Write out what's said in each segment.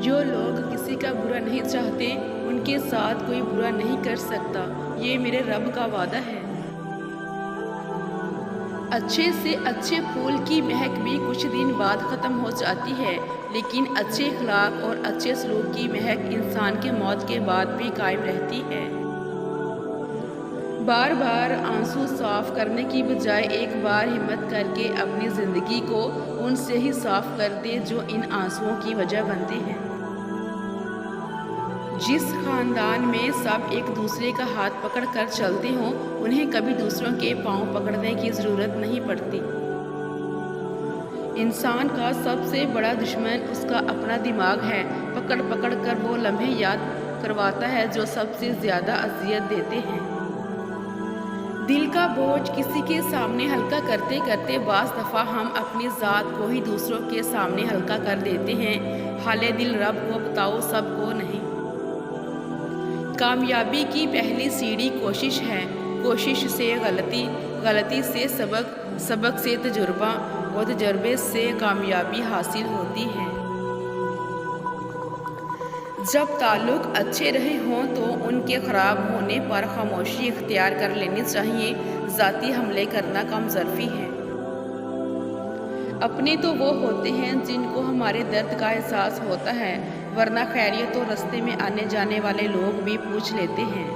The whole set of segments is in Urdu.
جو لوگ کسی کا برا نہیں چاہتے ان کے ساتھ کوئی برا نہیں کر سکتا، یہ میرے رب کا وعدہ ہے۔ اچھے سے اچھے پھول کی مہک بھی کچھ دن بعد ختم ہو جاتی ہے، لیکن اچھے اخلاق اور اچھے سلوک کی مہک انسان کے موت کے بعد بھی قائم رہتی ہے۔ بار بار آنسو صاف کرنے کی بجائے ایک بار ہمت کر کے اپنی زندگی کو ان سے ہی صاف کر دے جو ان آنسوؤں کی وجہ بنتے ہیں۔ جس خاندان میں سب ایک دوسرے کا ہاتھ پکڑ کر چلتے ہوں، انہیں کبھی دوسروں کے پاؤں پکڑنے کی ضرورت نہیں پڑتی۔ انسان کا سب سے بڑا دشمن اس کا اپنا دماغ ہے۔ پکڑ پکڑ کر وہ لمحے یاد کرواتا ہے جو سب سے زیادہ اذیت دیتے ہیں۔ دل کا بوجھ کسی کے سامنے ہلکا کرتے کرتے بعض دفعہ ہم اپنی ذات کو ہی دوسروں کے سامنے ہلکا کر دیتے ہیں۔ حالِ دل رب کو بتاؤ، سب کو نہیں۔ کامیابی کی پہلی سیڑھی کوشش ہے۔ کوشش سے غلطی، غلطی سے سبق، سبق سے تجربہ اور تجربے سے کامیابی حاصل ہوتی ہے۔ جب تعلق اچھے رہے ہوں تو ان کے خراب ہونے پر خاموشی اختیار کر لینی چاہیے۔ ذاتی حملے کرنا کم ظرفی ہے۔ اپنے تو وہ ہوتے ہیں جن کو ہمارے درد کا احساس ہوتا ہے، ورنہ خیریت تو راستے میں آنے جانے والے لوگ بھی پوچھ لیتے ہیں۔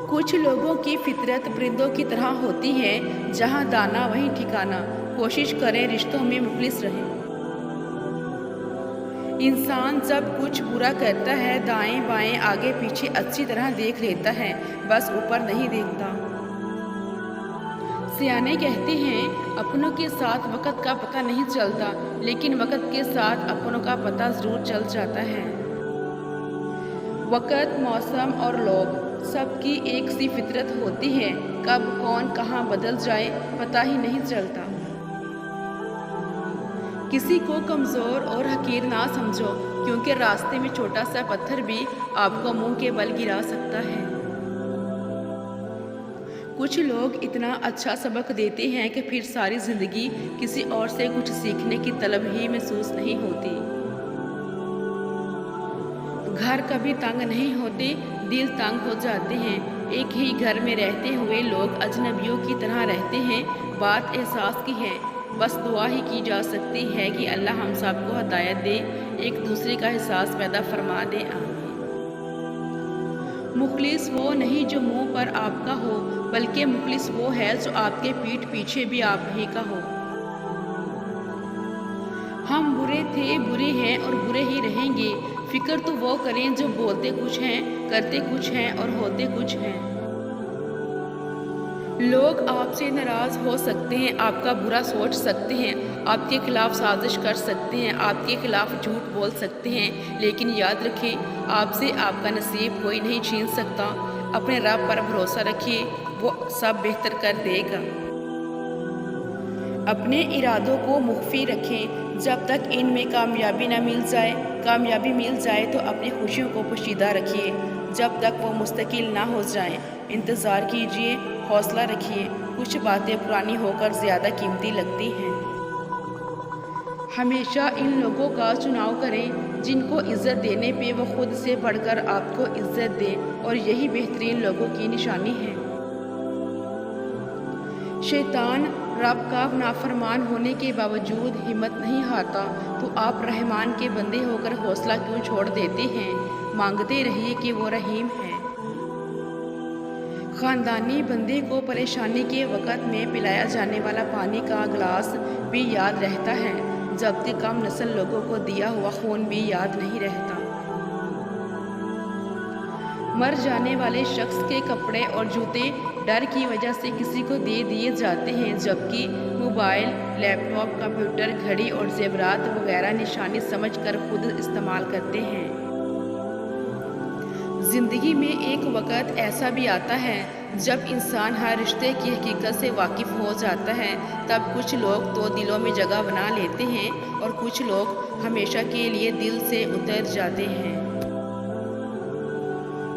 کچھ لوگوں کی فطرت پرندوں کی طرح ہوتی ہے، جہاں دانا وہیں ٹھکانا۔ کوشش کریں رشتوں میں مخلص رہیں۔ انسان جب کچھ برا کرتا ہے دائیں بائیں آگے پیچھے اچھی طرح دیکھ لیتا ہے، بس اوپر نہیں دیکھتا۔ سیانے کہتے ہیں اپنوں کے ساتھ وقت کا پتہ نہیں چلتا، لیکن وقت کے ساتھ اپنوں کا پتہ ضرور چل جاتا ہے۔ وقت، موسم اور لوگ سب کی ایک سی فطرت ہوتی ہے، کب کون کہاں بدل جائے پتہ ہی نہیں چلتا۔ کسی کو کمزور اور حقیر نہ سمجھو، کیونکہ راستے میں چھوٹا سا پتھر بھی آپ کو منہ کے بل گرا سکتا ہے۔ کچھ لوگ اتنا اچھا سبق دیتے ہیں کہ پھر ساری زندگی کسی اور سے کچھ سیکھنے کی طلب ہی محسوس نہیں ہوتی۔ گھر کبھی تنگ نہیں ہوتے، دل تنگ ہو جاتے ہیں۔ ایک ہی گھر میں رہتے ہوئے لوگ اجنبیوں کی طرح رہتے ہیں۔ بات احساس کی ہے، بس دعا ہی کی جا سکتی ہے کہ اللہ ہم سب کو ہدایت دے، ایک دوسرے کا احساس پیدا فرما دے۔ آمین۔ مخلص وہ نہیں جو منہ پر آپ کا ہو، بلکہ مخلص وہ ہے جو آپ کے پیٹھ پیچھے بھی آپ ہی کا ہو۔ ہم برے تھے، برے ہیں اور برے ہی رہیں گے۔ فکر تو وہ کریں جو بولتے کچھ ہیں، کرتے کچھ ہیں اور ہوتے کچھ ہیں۔ لوگ آپ سے ناراض ہو سکتے ہیں، آپ کا برا سوچ سکتے ہیں، آپ کے خلاف سازش کر سکتے ہیں، آپ کے خلاف جھوٹ بول سکتے ہیں، لیکن یاد رکھیں آپ سے آپ کا نصیب کوئی نہیں چھین سکتا۔ اپنے رب پر بھروسہ رکھیے، وہ سب بہتر کر دے گا۔ اپنے ارادوں کو مخفی رکھیں جب تک ان میں کامیابی نہ مل جائے۔ کامیابی مل جائے تو اپنی خوشیوں کو پوشیدہ رکھیے جب تک وہ مستقل نہ ہو جائیں۔ انتظار کیجیے، حوصلہ رکھیے، کچھ باتیں پرانی ہو کر زیادہ قیمتی لگتی ہیں۔ ہمیشہ ان لوگوں کا چناؤ کریں جن کو عزت دینے پہ وہ خود سے بڑھ کر آپ کو عزت دیں، اور یہی بہترین لوگوں کی نشانی ہے۔ شیطان رب کا نافرمان ہونے کے باوجود ہمت نہیں ہارتا، تو آپ رحمان کے بندے ہو کر حوصلہ کیوں چھوڑ دیتے ہیں؟ مانگتے رہیے کہ وہ رحیم ہے۔ خاندانی بندے کو پریشانی کے وقت میں پلایا جانے والا پانی کا گلاس بھی یاد رہتا ہے، جبکہ کم نسل لوگوں کو دیا ہوا خون بھی یاد نہیں رہتا۔ مر جانے والے شخص کے کپڑے اور جوتے ڈر کی وجہ سے کسی کو دے دیے جاتے ہیں، جبکہ موبائل، لیپ ٹاپ، کمپیوٹر، گھڑی اور زیورات وغیرہ نشانی سمجھ کر خود استعمال کرتے ہیں۔ زندگی میں ایک وقت ایسا بھی آتا ہے جب انسان ہر رشتے کی حقیقت سے واقف ہو جاتا ہے۔ تب کچھ لوگ تو دلوں میں جگہ بنا لیتے ہیں اور کچھ لوگ ہمیشہ کے لیے دل سے اتر جاتے ہیں۔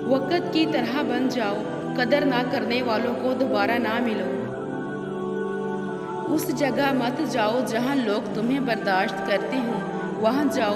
وقت کی طرح بن جاؤ، قدر نہ کرنے والوں کو دوبارہ نہ ملو۔ اس جگہ مت جاؤ جہاں لوگ تمہیں برداشت کرتے ہوں، وہاں جاؤ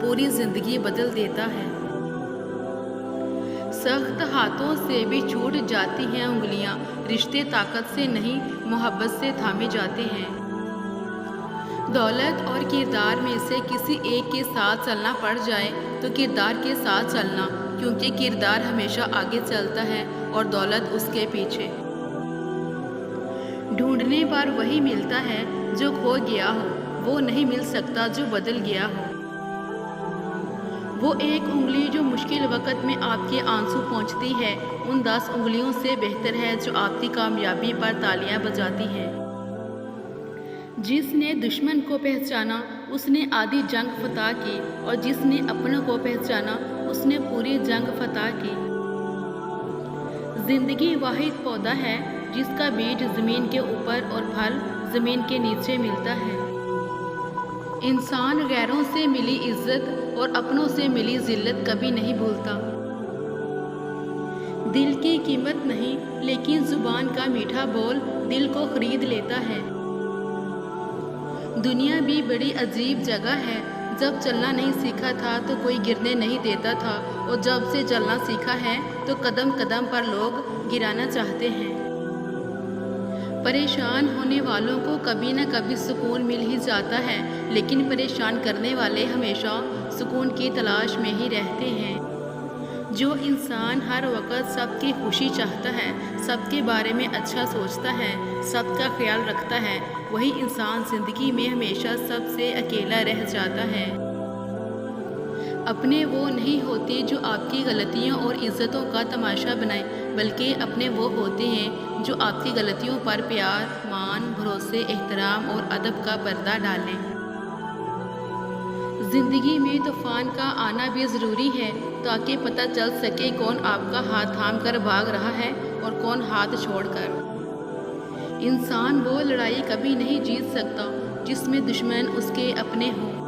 پوری زندگی بدل دیتا ہے۔ سخت ہاتھوں سے بھی چھوٹ جاتی ہیں انگلیاں، رشتے طاقت سے نہیں محبت سے تھامے جاتے ہیں۔ دولت اور کردار میں سے کسی ایک کے ساتھ چلنا پڑ جائے تو کردار کے ساتھ چلنا، کیونکہ کردار ہمیشہ آگے چلتا ہے اور دولت اس کے پیچھے۔ ڈھونڈنے پر وہی ملتا ہے جو کھو گیا ہو، وہ نہیں مل سکتا جو بدل گیا ہو۔ وہ ایک انگلی جو مشکل وقت میں آپ کے آنسو پہنچتی ہے ان 10 انگلیوں سے بہتر ہے جو آپ کی کامیابی پر تالیاں بجاتی ہیں۔ جس نے دشمن کو پہچانا اس نے آدھی جنگ فتح کی، اور جس نے اپنوں کو پہچانا اس نے پوری جنگ فتح کی۔ زندگی واحد پودا ہے جس کا بیج زمین کے اوپر اور پھل زمین کے نیچے ملتا ہے۔ انسان غیروں سے ملی عزت اور اپنوں سے ملی ذلت کبھی نہیں بھولتا۔ دل کی قیمت نہیں، لیکن زبان کا میٹھا بول دل کو خرید لیتا ہے۔ دنیا بھی بڑی عجیب جگہ ہے، جب چلنا نہیں سیکھا تھا تو کوئی گرنے نہیں دیتا تھا، اور جب سے چلنا سیکھا ہے تو قدم قدم پر لوگ گرانا چاہتے ہیں۔ پریشان ہونے والوں کو کبھی نہ کبھی سکون مل ہی جاتا ہے، لیکن پریشان کرنے والے ہمیشہ سکون کی تلاش میں ہی رہتے ہیں۔ جو انسان ہر وقت سب کی خوشی چاہتا ہے، سب کے بارے میں اچھا سوچتا ہے، سب کا خیال رکھتا ہے، وہی انسان زندگی میں ہمیشہ سب سے اکیلا رہ جاتا ہے۔ اپنے وہ نہیں ہوتے جو آپ کی غلطیوں اور عزتوں کا تماشا بنائیں، بلکہ اپنے وہ ہوتے ہیں جو آپ کی غلطیوں پر پیار، مان، بھروسے، احترام اور ادب کا پردہ ڈالیں۔ زندگی میں طوفان کا آنا بھی ضروری ہے تاکہ پتہ چل سکے کون آپ کا ہاتھ تھام کر بھاگ رہا ہے اور کون ہاتھ چھوڑ کر۔ انسان وہ لڑائی کبھی نہیں جیت سکتا جس میں دشمن اس کے اپنے ہوں۔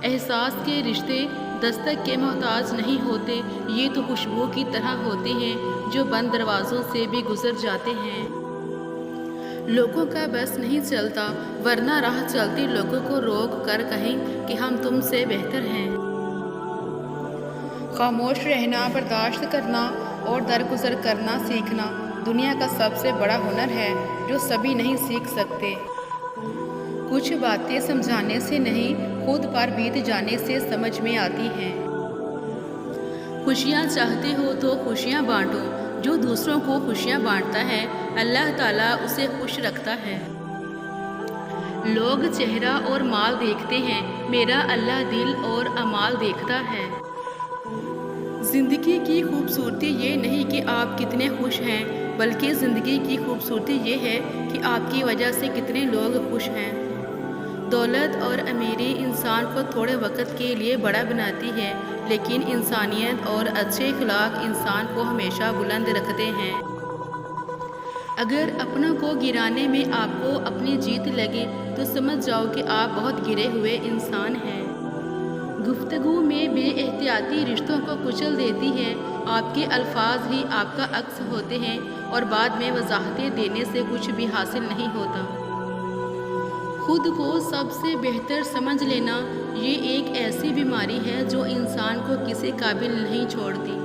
احساس کے رشتے دستک کے محتاج نہیں ہوتے، یہ تو خوشبو کی طرح ہوتے ہیں جو بند دروازوں سے بھی گزر جاتے ہیں۔ لوگوں کا بس نہیں چلتا، ورنہ راہ چلتے لوگوں کو روک کر کہیں کہ ہم تم سے بہتر ہیں۔ خاموش رہنا، برداشت کرنا اور درگزر کرنا سیکھنا دنیا کا سب سے بڑا ہنر ہے جو سبھی نہیں سیکھ سکتے۔ کچھ باتیں سمجھانے سے نہیں، خود پر بیت جانے سے سمجھ میں آتی ہیں۔ خوشیاں چاہتے ہو تو خوشیاں بانٹو، جو دوسروں کو خوشیاں بانٹتا ہے اللہ تعالیٰ اسے خوش رکھتا ہے۔ لوگ چہرہ اور مال دیکھتے ہیں، میرا اللہ دل اور اعمال دیکھتا ہے۔ زندگی کی خوبصورتی یہ نہیں کہ آپ کتنے خوش ہیں، بلکہ زندگی کی خوبصورتی یہ ہے کہ آپ کی وجہ سے کتنے لوگ خوش ہیں۔ دولت اور امیری انسان کو تھوڑے وقت کے لیے بڑا بناتی ہے، لیکن انسانیت اور اچھے اخلاق انسان کو ہمیشہ بلند رکھتے ہیں۔ اگر اپنوں کو گرانے میں آپ کو اپنی جیت لگے تو سمجھ جاؤ کہ آپ بہت گرے ہوئے انسان ہیں۔ گفتگو میں بے احتیاطی رشتوں کو کچل دیتی ہے، آپ کے الفاظ ہی آپ کا عکس ہوتے ہیں اور بعد میں وضاحتیں دینے سے کچھ بھی حاصل نہیں ہوتا۔ خود کو سب سے بہتر سمجھ لینا یہ ایک ایسی بیماری ہے جو انسان کو کسی قابل نہیں چھوڑتی۔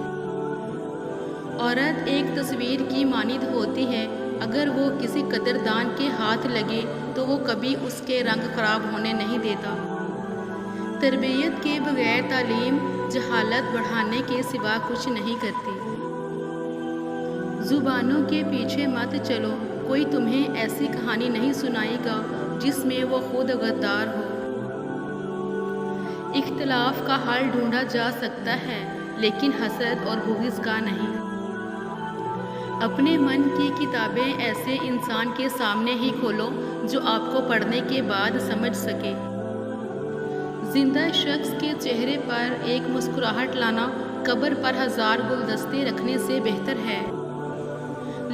عورت ایک تصویر کی مانند ہوتی ہے، اگر وہ کسی قدردان کے ہاتھ لگے تو وہ کبھی اس کے رنگ خراب ہونے نہیں دیتا۔ تربیت کے بغیر تعلیم جہالت بڑھانے کے سوا کچھ نہیں کرتی۔ زبانوں کے پیچھے مت چلو، کوئی تمہیں ایسی کہانی نہیں سنائے گا جس میں وہ خود غدار ہو۔ اختلاف کا حل ڈھونڈا جا سکتا ہے، لیکن حسد اور بغض کا نہیں۔ اپنے من کی کتابیں ایسے انسان کے سامنے ہی کھولو جو آپ کو پڑھنے کے بعد سمجھ سکے۔ زندہ شخص کے چہرے پر ایک مسکراہٹ لانا قبر پر 1000 گلدستے رکھنے سے بہتر ہے۔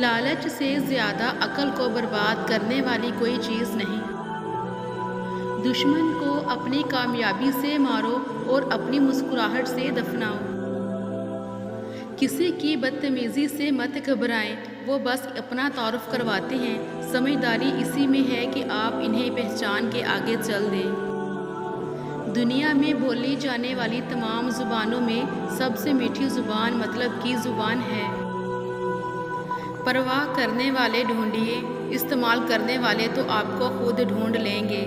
لالچ سے زیادہ عقل کو برباد کرنے والی کوئی چیز نہیں۔ دشمن کو اپنی کامیابی سے مارو اور اپنی مسکراہٹ سے دفناؤ۔ کسی کی بدتمیزی سے مت گھبرائیں، وہ بس اپنا تعارف کرواتے ہیں، سمجھداری اسی میں ہے کہ آپ انہیں پہچان کے آگے چل دیں۔ دنیا میں بولی جانے والی تمام زبانوں میں سب سے میٹھی زبان مطلب کی زبان ہے۔ پرواہ کرنے والے ڈھونڈیے، استعمال کرنے والے تو آپ کو خود ڈھونڈ لیں گے۔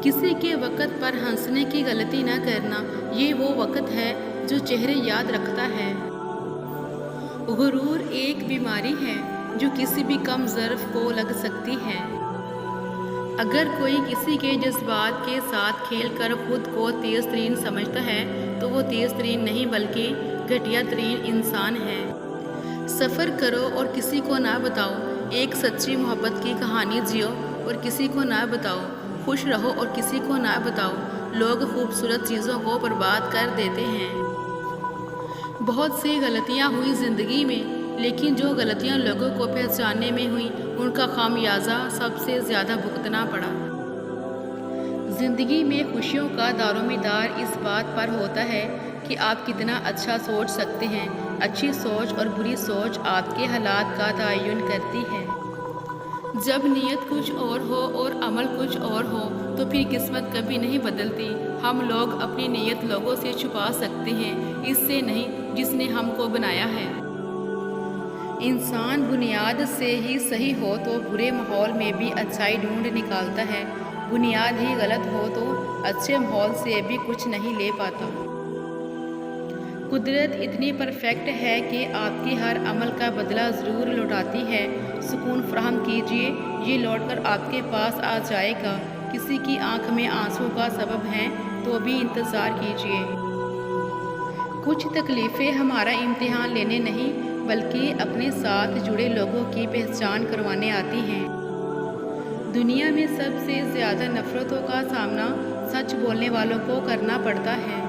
کسی کے وقت پر ہنسنے کی غلطی نہ کرنا، یہ وہ وقت ہے جو چہرے یاد رکھتا ہے۔ غرور ایک بیماری ہے جو کسی بھی کم ظرف کو لگ سکتی ہے۔ اگر کوئی کسی کے جذبات کے ساتھ کھیل کر خود کو تیز ترین سمجھتا ہے تو وہ تیز ترین نہیں بلکہ گھٹیا ترین انسان ہے۔ سفر کرو اور کسی کو نہ بتاؤ، ایک سچی محبت کی کہانی جیو اور کسی کو نہ بتاؤ، خوش رہو اور کسی کو نہ بتاؤ۔ لوگ خوبصورت چیزوں کو برباد کر دیتے ہیں۔ بہت سی غلطیاں ہوئی زندگی میں، لیکن جو غلطیاں لوگوں کو پہچاننے میں ہوئیں ان کا خمیازہ سب سے زیادہ بھگتنا پڑا۔ زندگی میں خوشیوں کا دارومدار اس بات پر ہوتا ہے کہ آپ کتنا اچھا سوچ سکتے ہیں۔ اچھی سوچ اور بری سوچ آپ کے حالات کا تعین کرتی ہے۔ جب نیت کچھ اور ہو اور عمل کچھ اور ہو تو پھر قسمت کبھی نہیں بدلتی۔ ہم لوگ اپنی نیت لوگوں سے چھپا سکتے ہیں، اس سے نہیں جس نے ہم کو بنایا ہے۔ انسان بنیاد سے ہی صحیح ہو تو برے ماحول میں بھی اچھائی ڈھونڈ نکالتا ہے، بنیاد ہی غلط ہو تو اچھے ماحول سے بھی کچھ نہیں لے پاتا۔ قدرت اتنی پرفیکٹ ہے کہ آپ کے ہر عمل کا بدلہ ضرور لوٹاتی ہے۔ سکون فراہم کیجیے، یہ لوٹ کر آپ کے پاس آ جائے گا۔ کسی کی آنکھ میں آنسو کا سبب ہیں تو بھی انتظار کیجیے۔ کچھ تکلیفیں ہمارا امتحان لینے نہیں بلکہ اپنے ساتھ جڑے لوگوں کی پہچان کروانے آتی ہیں۔ دنیا میں سب سے زیادہ نفرتوں کا سامنا سچ بولنے والوں کو کرنا پڑتا ہے۔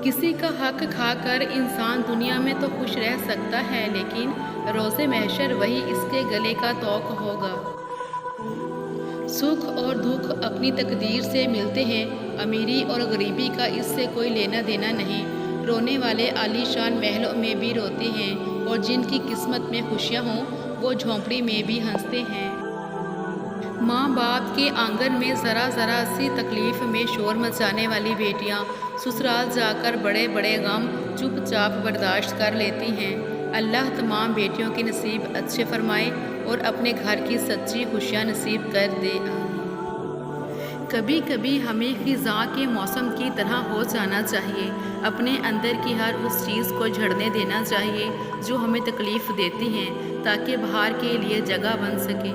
کسی کا حق کھا کر انسان دنیا میں تو خوش رہ سکتا ہے، لیکن روز محشر وہی اس کے گلے کا طوق ہوگا۔ سکھ اور دکھ اپنی تقدیر سے ملتے ہیں، امیری اور غریبی کا اس سے کوئی لینا دینا نہیں۔ رونے والے عالی شان محلوں میں بھی روتے ہیں اور جن کی قسمت میں خوشیاں ہوں وہ جھونپڑی میں بھی ہنستے ہیں۔ ماں باپ کے آنگن میں ذرا ذرا سی تکلیف میں شور مچانے والی بیٹیاں سسرال جا کر بڑے بڑے غم چپ چاپ برداشت کر لیتی ہیں۔ اللہ تمام بیٹیوں کے نصیب اچھے فرمائے اور اپنے گھر کی سچی خوشیاں نصیب کر دے۔ کبھی کبھی ہمیں خزاں کے موسم کی طرح ہو جانا چاہیے، اپنے اندر کی ہر اس چیز کو جھڑنے دینا چاہیے جو ہمیں تکلیف دیتی ہیں تاکہ بہار کے لیے جگہ بن سکے۔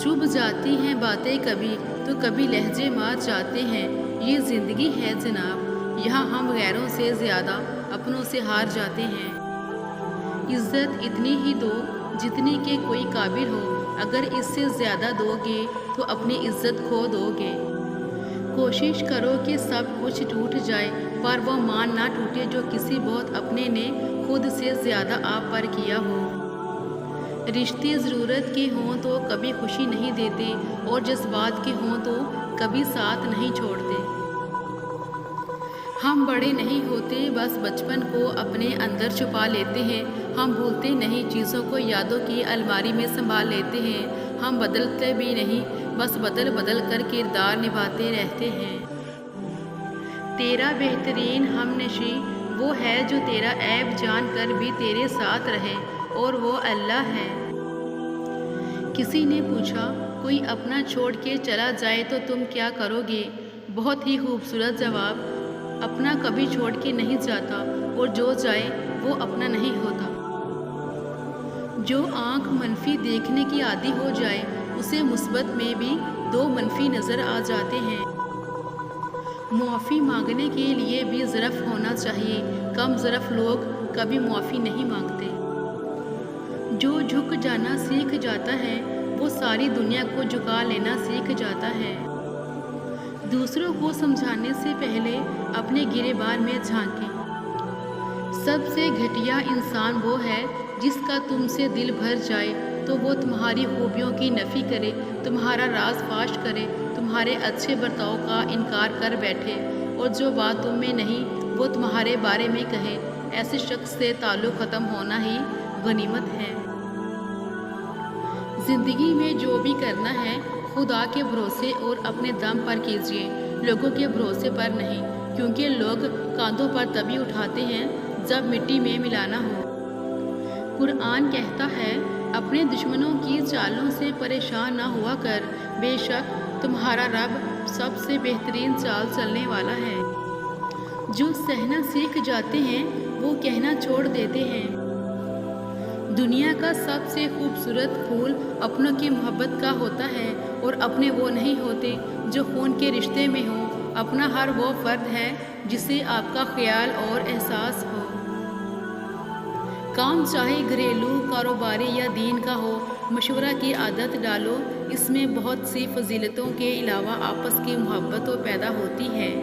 چبھ جاتی ہیں باتیں کبھی تو کبھی لہجے مار جاتے ہیں، یہ زندگی ہے جناب، یہاں ہم غیروں سے زیادہ اپنوں سے ہار جاتے ہیں۔ عزت اتنی ہی دو جتنی کہ کوئی قابل ہو، اگر اس سے زیادہ دو گے تو اپنی عزت کھو دو گے۔ کوشش کرو کہ سب کچھ ٹوٹ جائے پر وہ مان نہ ٹوٹے جو کسی بہت اپنے نے خود سے زیادہ آپ پر کیا ہو۔ رشتے ضرورت کے ہوں تو کبھی خوشی نہیں دیتے اور جذبات کے ہوں تو کبھی ساتھ نہیں چھوڑتے۔ ہم بڑے نہیں ہوتے، بس بچپن کو اپنے اندر چھپا لیتے ہیں۔ ہم بھولتے نہیں، چیزوں کو یادوں کی الماری میں سنبھال لیتے ہیں۔ ہم بدلتے بھی نہیں، بس بدل بدل کر کردار نبھاتے رہتے ہیں۔ تیرا بہترین ہم نشیں وہ ہے جو تیرا عیب جان کر بھی تیرے ساتھ رہے، اور وہ اللہ ہے۔ کسی نے پوچھا، کوئی اپنا چھوڑ کے چلا جائے تو تم کیا کرو گے؟ بہت ہی خوبصورت جواب، اپنا کبھی چھوڑ کے نہیں جاتا اور جو جائے وہ اپنا نہیں ہوتا۔ جو آنکھ منفی دیکھنے کی عادی ہو جائے اسے مثبت میں بھی دو منفی نظر آ جاتے ہیں۔ معافی مانگنے کے لیے بھی ظرف ہونا چاہیے، کم ظرف لوگ کبھی معافی نہیں مانگتے۔ جو جھک جانا سیکھ جاتا ہے وہ ساری دنیا کو جھکا لینا سیکھ جاتا ہے۔ دوسروں کو سمجھانے سے پہلے اپنے گریبان میں جھانکیں۔ سب سے گھٹیا انسان وہ ہے جس کا تم سے دل بھر جائے تو وہ تمہاری خوبیوں کی نفی کرے، تمہارا راز فاش کرے، تمہارے اچھے برتاؤ کا انکار کر بیٹھے، اور جو بات تم میں نہیں وہ تمہارے بارے میں کہے۔ ایسے شخص سے تعلق ختم ہونا ہی غنیمت ہے۔ زندگی میں جو بھی کرنا ہے خدا کے بھروسے اور اپنے دم پر کیجیے، لوگوں کے بھروسے پر نہیں، کیونکہ لوگ کاندھوں پر تبھی اٹھاتے ہیں جب مٹی میں ملانا ہو۔ قرآن کہتا ہے، اپنے دشمنوں کی چالوں سے پریشان نہ ہوا کر، بے شک تمہارا رب سب سے بہترین چال چلنے والا ہے۔ جو سہنا سیکھ جاتے ہیں وہ کہنا چھوڑ دیتے ہیں۔ دنیا کا سب سے خوبصورت پھول اپنوں کی محبت کا ہوتا ہے، اور اپنے وہ نہیں ہوتے جو خون کے رشتے میں ہوں۔ اپنا ہر وہ فرد ہے جسے آپ کا خیال اور احساس ہو۔ کام چاہے گھریلو، کاروباری یا دین کا ہو، مشورہ کی عادت ڈالو، اس میں بہت سی فضیلتوں کے علاوہ آپس کی محبت پیدا ہوتی ہے۔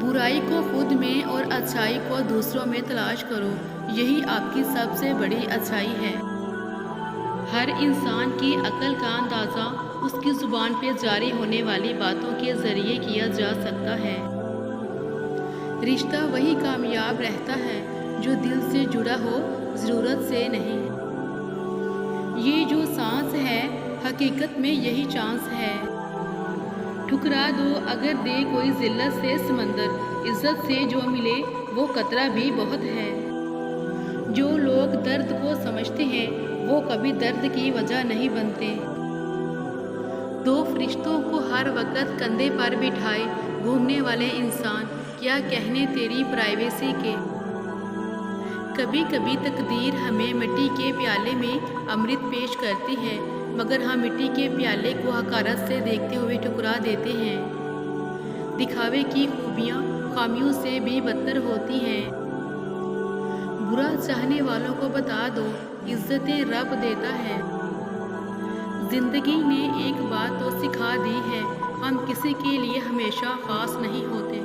برائی کو خود میں اور اچھائی کو دوسروں میں تلاش کرو، یہی آپ کی سب سے بڑی اچھائی ہے۔ ہر انسان کی عقل کا اندازہ اس کی زبان پہ جاری ہونے والی باتوں کے ذریعے کیا جا سکتا ہے۔ رشتہ وہی کامیاب رہتا ہے جو دل سے جڑا ہو، ضرورت سے نہیں۔ یہ جو سانس ہے، حقیقت میں یہی چانس ہے۔ ٹھکرا دو اگر دے کوئی ذلت سے سمندر، عزت سے جو ملے وہ قطرہ بھی بہت ہے۔ جو لوگ درد کو سمجھتے ہیں وہ کبھی درد کی وجہ نہیں بنتے۔ دو فرشتوں کو ہر وقت کندھے پر بٹھائے گھومنے والے انسان، کیا کہنے تیری پرائیویسی کے۔ کبھی کبھی تقدیر ہمیں مٹی کے پیالے میں امرت پیش کرتی ہے، مگر ہم مٹی کے پیالے کو حقارت سے دیکھتے ہوئے ٹھکرا دیتے ہیں۔ دکھاوے کی خوبیاں خامیوں سے بھی بدتر ہوتی ہیں۔ برا چاہنے والوں کو بتا دو، عزتیں رب دیتا ہے۔ زندگی نے ایک بات تو سکھا دی ہے، ہم کسی کے لیے ہمیشہ خاص نہیں ہوتے۔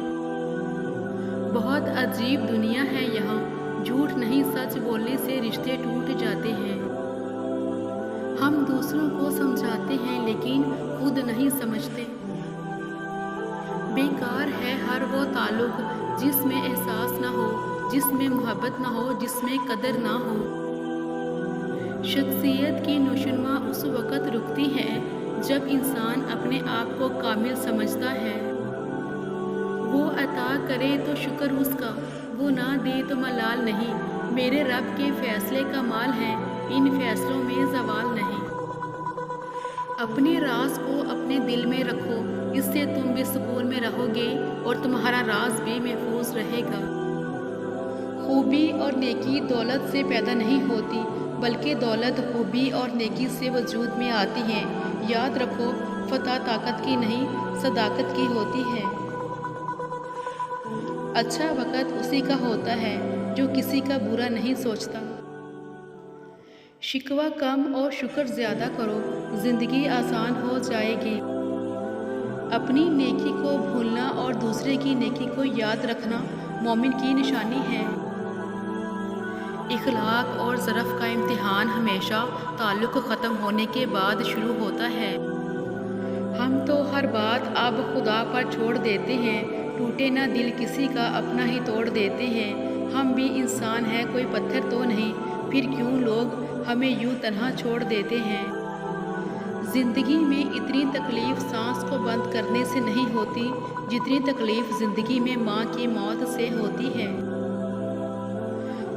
بہت عجیب دنیا ہے یہاں، جھوٹ نہیں سچ بولنے سے رشتے ٹوٹ جاتے ہیں۔ ہم دوسروں کو سمجھاتے ہیں لیکن خود نہیں سمجھتے۔ بیکار ہے ہر وہ تعلق جس میں احساس نہ ہو، جس میں محبت نہ ہو، جس میں قدر نہ ہو۔ شخصیت کی نشوونما اس وقت رکتی ہے جب انسان اپنے آپ کو کامل سمجھتا ہے۔ وہ عطا کرے تو شکر اس کا، وہ نہ دے تو ملال نہیں۔ میرے رب کے فیصلے کا مال ہے، ان فیصلوں میں زوال نہیں۔ اپنے راز کو اپنے دل میں رکھو، اس سے تم بھی سکون میں رہو گے اور تمہارا راز بھی محفوظ رہے گا۔ خوبی اور نیکی دولت سے پیدا نہیں ہوتی، بلکہ دولت خوبی اور نیکی سے وجود میں آتی ہے۔ یاد رکھو، فتح طاقت کی نہیں، صداقت کی ہوتی ہے۔ اچھا وقت اسی کا ہوتا ہے جو کسی کا برا نہیں سوچتا۔ شکوہ کم اور شکر زیادہ کرو، زندگی آسان ہو جائے گی۔ اپنی نیکی کو بھولنا اور دوسرے کی نیکی کو یاد رکھنا مومن کی نشانی ہے۔ اخلاق اور ظرف کا امتحان ہمیشہ تعلق ختم ہونے کے بعد شروع ہوتا ہے۔ ہم تو ہر بات اب خدا پر چھوڑ دیتے ہیں، ٹوٹے نہ دل کسی کا اپنا ہی توڑ دیتے ہیں۔ ہم بھی انسان ہیں، کوئی پتھر تو نہیں، پھر کیوں لوگ ہمیں یوں تنہا چھوڑ دیتے ہیں۔ زندگی میں اتنی تکلیف سانس کو بند کرنے سے نہیں ہوتی جتنی تکلیف زندگی میں ماں کی موت سے ہوتی ہے۔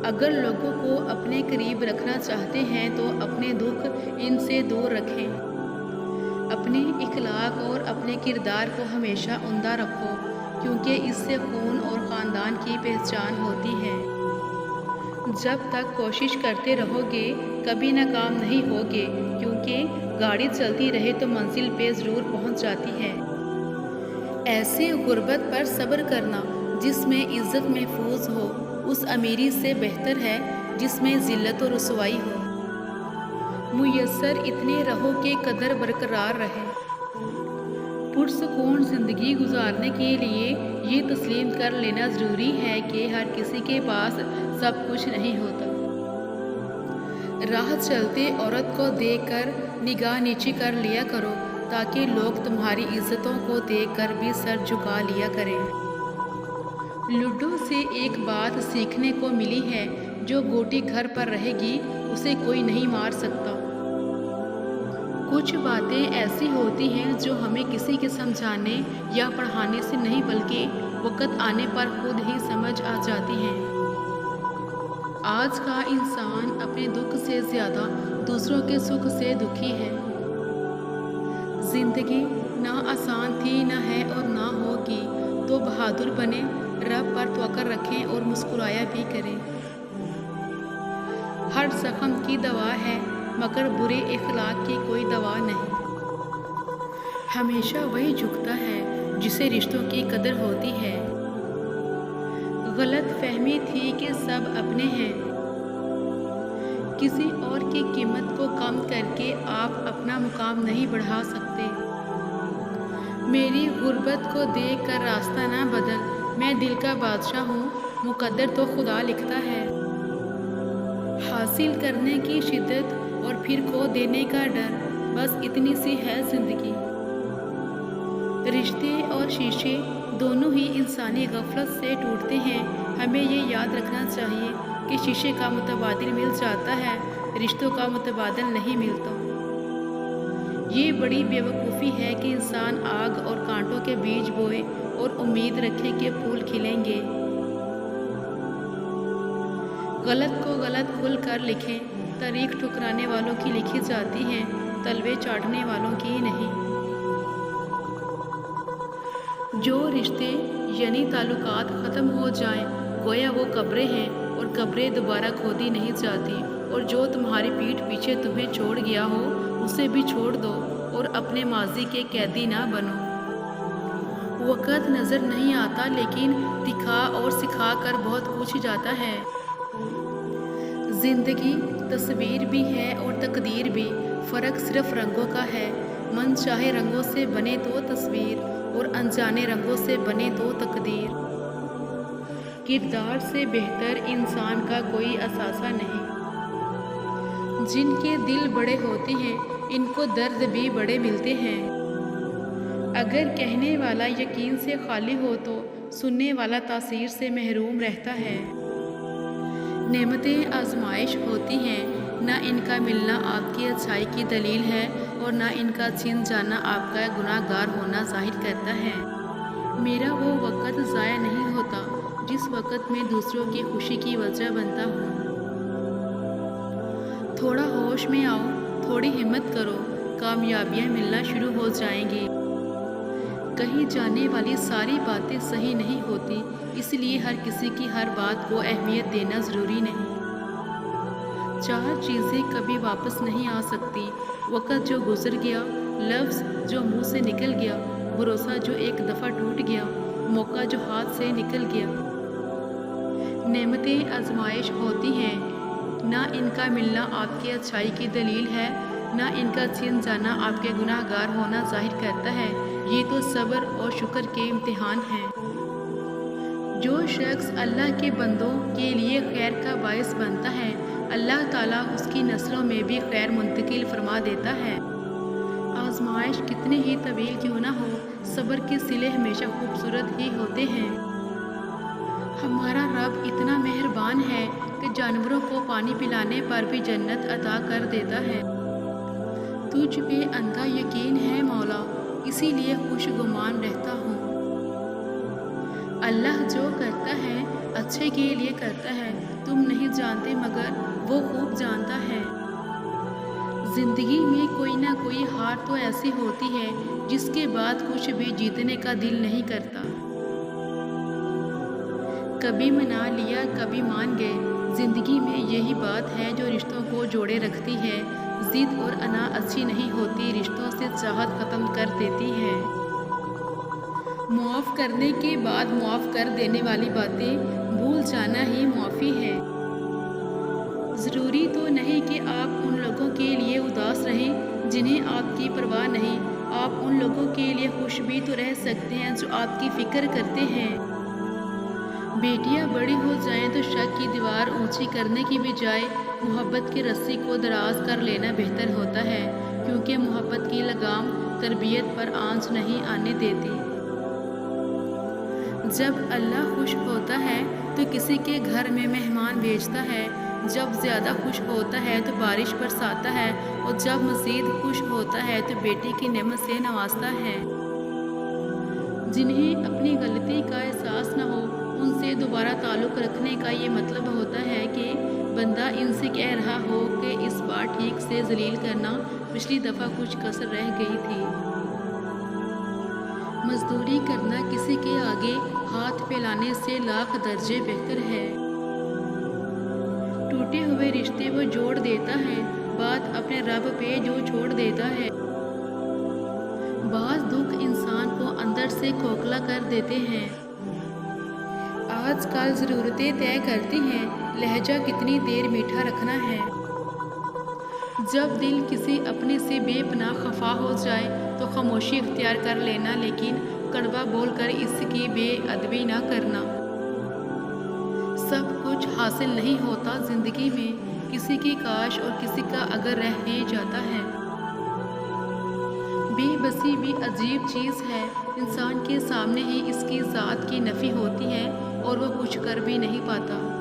اگر لوگوں کو اپنے قریب رکھنا چاہتے ہیں تو اپنے دکھ ان سے دور رکھیں۔ اپنے اخلاق اور اپنے کردار کو ہمیشہ عمدہ رکھو، کیونکہ اس سے خون اور خاندان کی پہچان ہوتی ہے۔ جب تک کوشش کرتے رہو گے کبھی ناکام نہیں ہوگے، کیونکہ گاڑی چلتی رہے تو منزل پہ ضرور پہنچ جاتی ہے۔ ایسے غربت پر صبر کرنا جس میں عزت محفوظ ہو، اس امیری سے بہتر ہے جس میں ذلت و رسوائی ہو۔ میسر اتنے رہو کہ قدر برقرار رہے۔ پرسکون زندگی گزارنے کے لیے یہ تسلیم کر لینا ضروری ہے کہ ہر کسی کے پاس سب کچھ نہیں ہوتا۔ راہ چلتے عورت کو دیکھ کر نگاہ نیچی کر لیا کرو تاکہ لوگ تمہاری عزتوں کو دیکھ کر بھی سر جھکا لیا کریں۔ لوڈو سے ایک بات سیکھنے کو ملی ہے، جو گوٹی گھر پر رہے گی اسے کوئی نہیں مار سکتا۔ کچھ باتیں ایسی ہوتی ہیں جو ہمیں کسی کے سمجھانے یا پڑھانے سے نہیں بلکہ وقت آنے پر خود ہی سمجھ آ جاتی ہیں۔ آج کا انسان اپنے دکھ سے زیادہ دوسروں کے سکھ سے دکھی ہے۔ زندگی نہ آسان تھی، نہ ہے اور نہ ہوگی، تو بہادر بنے، رب پر توکل رکھیں اور مسکرایا بھی کریں۔ ہر زخم کی دوا ہے مگر برے اخلاق کی کوئی دوا نہیں۔ ہمیشہ وہی جھکتا ہے جسے رشتوں کی قدر ہوتی ہے۔ غلط فہمی تھی کہ سب اپنے ہیں۔ کسی اور کی قیمت کو کم کر کے آپ اپنا مقام نہیں بڑھا سکتے۔ میری غربت کو دیکھ کر راستہ نہ بدل، میں دل کا بادشاہ ہوں، مقدر تو خدا لکھتا ہے۔ حاصل کرنے کی شدت اور پھر کھو دینے کا ڈر، بس اتنی سی ہے زندگی۔ رشتے اور شیشے دونوں ہی انسانی غفلت سے ٹوٹتے ہیں۔ ہمیں یہ یاد رکھنا چاہیے کہ شیشے کا متبادل مل جاتا ہے، رشتوں کا متبادل نہیں ملتا۔ یہ بڑی بے وقوفی ہے کہ انسان آگ اور کانٹوں کے بیج بوئے اور امید رکھے کہ پھول کھلیں گے۔ غلط کو غلط کھل کر لکھیں، تاریخ ٹھکرانے والوں کی لکھی جاتی ہے، تلوے چاٹنے والوں کی نہیں۔ جو رشتے یعنی تعلقات ختم ہو جائیں گویا وہ قبریں ہیں، اور قبریں دوبارہ کھودی نہیں جاتی۔ اور جو تمہاری پیٹھ پیچھے تمہیں چھوڑ گیا ہو اسے بھی چھوڑ دو اور اپنے ماضی کے قیدی نہ بنو۔ وقت نظر نہیں آتا لیکن دکھا اور سکھا کر بہت کچھ جاتا ہے۔ زندگی تصویر بھی ہے اور تقدیر بھی، فرق صرف رنگوں کا ہے۔ من چاہے رنگوں سے بنے تو تصویر، اور انجانے رنگوں سے بنے تو تقدیر۔ کردار سے بہتر انسان کا کوئی اثاثہ نہیں۔ جن کے دل بڑے ہوتے ہیں ان کو درد بھی بڑے ملتے ہیں۔ اگر کہنے والا یقین سے خالی ہو تو سننے والا تاثیر سے محروم رہتا ہے۔ نعمتیں آزمائش ہوتی ہیں، نہ ان کا ملنا آپ کی اچھائی کی دلیل ہے اور نہ ان کا چھن جانا آپ کا گناہ گار ہونا ظاہر کرتا ہے۔ میرا وہ وقت ضائع نہیں ہوتا جس وقت میں دوسروں کی خوشی کی وجہ بنتا ہوں۔ تھوڑا ہوش میں آؤ، تھوڑی ہمت کرو، کامیابیاں ملنا شروع ہو جائیں گی۔ کہیں جانے والی ساری باتیں صحیح نہیں ہوتی، اس لیے ہر کسی کی ہر بات کو اہمیت دینا ضروری نہیں۔ 4 چیزیں کبھی واپس نہیں آ سکتی: وقت جو گزر گیا، لفظ جو منہ سے نکل گیا، بھروسہ جو ایک دفعہ ٹوٹ گیا، موقع جو ہاتھ سے نکل گیا۔ نعمتیں آزمائش ہوتی ہیں، نہ ان کا ملنا آپ کی اچھائی کی دلیل ہے، نہ ان کا چھن جانا آپ کے گناہ گار ہونا ظاہر کرتا ہے۔ یہ تو صبر اور شکر کے امتحان ہیں۔ جو شخص اللہ کے بندوں کے لیے خیر کا باعث بنتا ہے، اللہ تعالیٰ اس کی نسلوں میں بھی خیر منتقل فرما دیتا ہے۔ آزمائش کتنی ہی طویل کیوں نہ ہو، صبر کے صلے ہمیشہ خوبصورت ہی ہوتے ہیں۔ ہمارا رب اتنا مہربان ہے کہ جانوروں کو پانی پلانے پر بھی جنت عطا کر دیتا ہے۔ تجھ پہ اندھا یقین ہے مولا، اسی لیے خوش گمان رہتا ہوں۔ اللہ جو کرتا ہے اچھے کے لیے کرتا ہے، تم نہیں جانتے مگر وہ خوب جانتا ہے۔ زندگی میں کوئی نہ کوئی ہار تو ایسی ہوتی ہے جس کے بعد کچھ بھی جیتنے کا دل نہیں کرتا۔ کبھی منا لیا کبھی مان گئے، زندگی میں یہی بات ہے جو رشتوں کو جوڑے رکھتی ہے۔ ضد اور انا اچھی نہیں ہوتی، رشتوں سے چاہت ختم کر دیتی ہے۔ معاف کرنے کے بعد معاف کر دینے والی باتیں بھول جانا ہی معافی ہے۔ ضروری تو نہیں کہ آپ ان لوگوں کے لیے اداس رہیں جنہیں آپ کی پرواہ نہیں، آپ ان لوگوں کے لیے خوش بھی تو رہ سکتے ہیں جو آپ کی فکر کرتے ہیں۔ بیٹیاں بڑی ہو جائیں تو شک کی دیوار اونچی کرنے کی بجائے محبت کی رسی کو دراز کر لینا بہتر ہوتا ہے، کیونکہ محبت کی لگام تربیت پر آنچ نہیں آنے دیتی۔ جب اللہ خوش ہوتا ہے تو کسی کے گھر میں مہمان بھیجتا ہے، جب زیادہ خوش ہوتا ہے تو بارش برساتا ہے اور جب مزید خوش ہوتا ہے تو بیٹی کی نعمت سے نوازتا ہے۔ جنہیں اپنی غلطی کا احساس نہ ہو ان سے دوبارہ تعلق رکھنے کا یہ مطلب ہوتا ہے کہ بندہ ان سے کہہ رہا ہو کہ اس بار ٹھیک سے ذلیل کرنا، پچھلی دفعہ کچھ کسر رہ گئی تھی۔ مزدوری کرنا کسی کے آگے ہاتھ پھیلانے سے لاکھ درجے بہتر ہے۔ ٹوٹے ہوئے رشتے وہ جوڑ دیتا ہے، بات اپنے رب پہ جو چھوڑ دیتا ہے۔ بعض دکھ انسان کو اندر سے کھوکھلا کر دیتے ہیں۔ آج کل ضرورتیں طے کرتی ہیں لہجہ کتنی دیر میٹھا رکھنا ہے۔ جب دل کسی اپنے سے بے پناہ خفا ہو جائے تو خاموشی اختیار کر لینا، لیکن کڑوا بول کر اس کی بے ادبی نہ کرنا۔ سب کچھ حاصل نہیں ہوتا زندگی میں، کسی کی کاش اور کسی کا اگر رہ ہی جاتا ہے۔ بے بسی بھی عجیب چیز ہے، انسان کے سامنے ہی اس کی ذات کی نفی ہوتی ہے اور وہ کچھ کر بھی نہیں پاتا۔